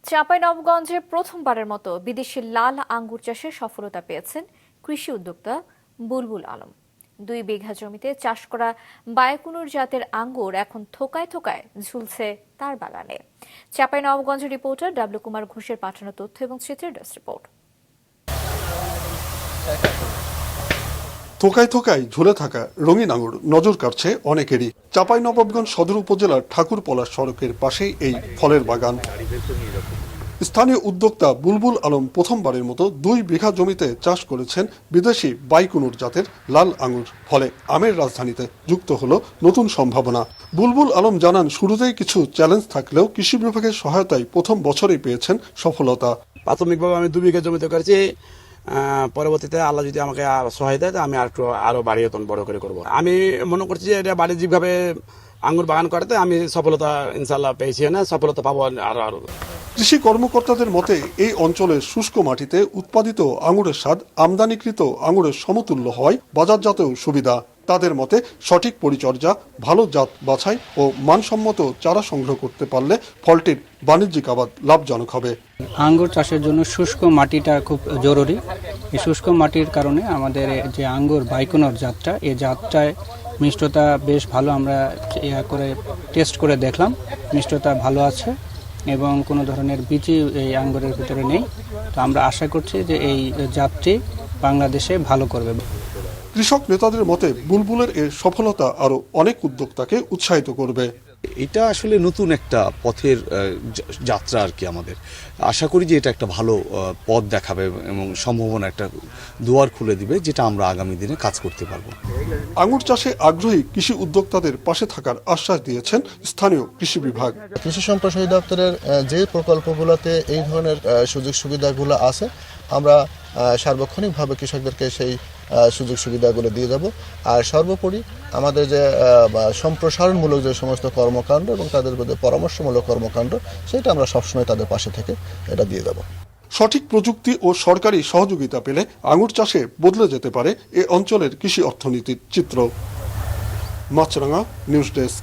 চাঁপাইনবাবগঞ্জে প্রথমবারের মতো বিদেশি লাল আঙ্গুর চাষে সফলতা পেয়েছেন কৃষি উদ্যোক্তা বুলবুল আলম। 2 বিঘা জমিতে চাষ করা বায়কুনুর জাতের আঙ্গুর এখন থোকায় থোকায় ঝুলছে তার বাগানে। চাঁপাইনবাবগঞ্জের রিপোর্টার ডাব্লিউ কুমার ঘোষের পাঠানো তথ্য এবং চিত্রের ডেস্ক রিপোর্ট। থোকায় থোকায় ঝুলে থাকা রঙিন আঙুর নজর কাড়ছে অনেকেরই। চাঁপাইনবাবগঞ্জ সদর উপজেলার ঠাকুরপলা সড়কের পাশেই এই ফলের বাগান। স্থানীয় উদ্যোক্তা বুলবুল আলম প্রথমবারের মতো 2 বিঘা জমিতে চাষ করেছেন বিদেশি বাইকুনুর জাতের লাল আঙুর। ফলে আমের রাজধানীতে যুক্ত হলো নতুন সম্ভাবনা। বুলবুল আলম জানান, শুরুতেই কিছু চ্যালেঞ্জ থাকলেও কৃষি বিভাগের সহায়তায় প্রথম বছরেই পেয়েছেন সফলতা। প্রাথমিকভাবে আমি 2 বিঘা জমিতে করেছি। পরবর্তীতে আল্লাহ যদি আমাকে সহায় দেয়, আমি আরো বাড়িয়ে বড় করে করব। আমি মনে করছি যে এটা বাণিজ্যিকভাবে আঙ্গুর বাগান করতে আমি সফলতা ইনশাল্লাহ পেয়েছি, না সফলতা পাবো আরো। কৃষি কর্মকর্তাদের মতে এই অঞ্চলের শুষ্ক মাটিতে উৎপাদিত আঙুরের স্বাদ আমদানিকৃত আঙুরের সমতুল্য হওয়ায় বাজারজাতেও সুবিধা। তাদের মতে সঠিক পরিচর্যা, ভালো জাত বাছাই ও মানসম্মত চারা সংগ্রহ করতে পারলে ফলটির বাণিজ্যিক আবাদ লাভজনক হবে। আঙ্গুর চাষের জন্য শুষ্ক মাটিটা খুব জরুরি। এই শুষ্ক মাটির কারণে আমাদের যে আঙ্গুর বাইকুনুর জাতটা, এই জাতটায় মিষ্টতা বেশ ভালো। আমরা টেস্ট করে দেখলাম, মিষ্টতা ভালো আছে এবং কোনো ধরনের বীজই এই আঙ্গুরের ভিতরে নেই। তো আমরা আশা করছি যে এই জাতটি বাংলাদেশে ভালো করবে। কৃষক নেতাদের মতে বুলবুলের এই সফলতা আরো অনেক উদ্যোক্তাকে উৎসাহিত করবে। এটা আসলে নতুন একটা পথের যাত্রা আর কি। আমাদের আশা করি যে এটা একটা ভালো পথ দেখাবে এবং সম্ভাবনা একটা দুয়ার খুলে দিবে, যেটা আমরা আগামী দিনে কাজ করতে পারবো। আঙুর চাষে আগ্রহী কৃষি উদ্যোক্তাদের পাশে থাকার আশ্বাস দিয়েছেন স্থানীয় কৃষি বিভাগ। কৃষি সম্প্রসারণ দপ্তরের যে প্রকল্পগুলোতে এই ধরনের সুযোগ সুবিধাগুলো আছে, আমরা সার্বক্ষণিকভাবে কৃষকদেরকে সেই সুযোগ সুবিধাগুলো দিয়ে যাব। আর সর্বোপরি আমাদের যে সম্প্রসারণমূলক যে সমস্ত কর্মকাণ্ড এবং তাদের মধ্যে পরামর্শমূলক কর্মকাণ্ড, সেটা আমরা সবসময় তাদের পাশে থেকে এটা দিয়ে যাব। সঠিক প্রযুক্তি ও সরকারি সহযোগিতা পেলে আঙুর চাষে বদলে যেতে পারে এ অঞ্চলের কৃষি অর্থনীতির চিত্র। মাছরাঙা নিউজ ডেস্ক।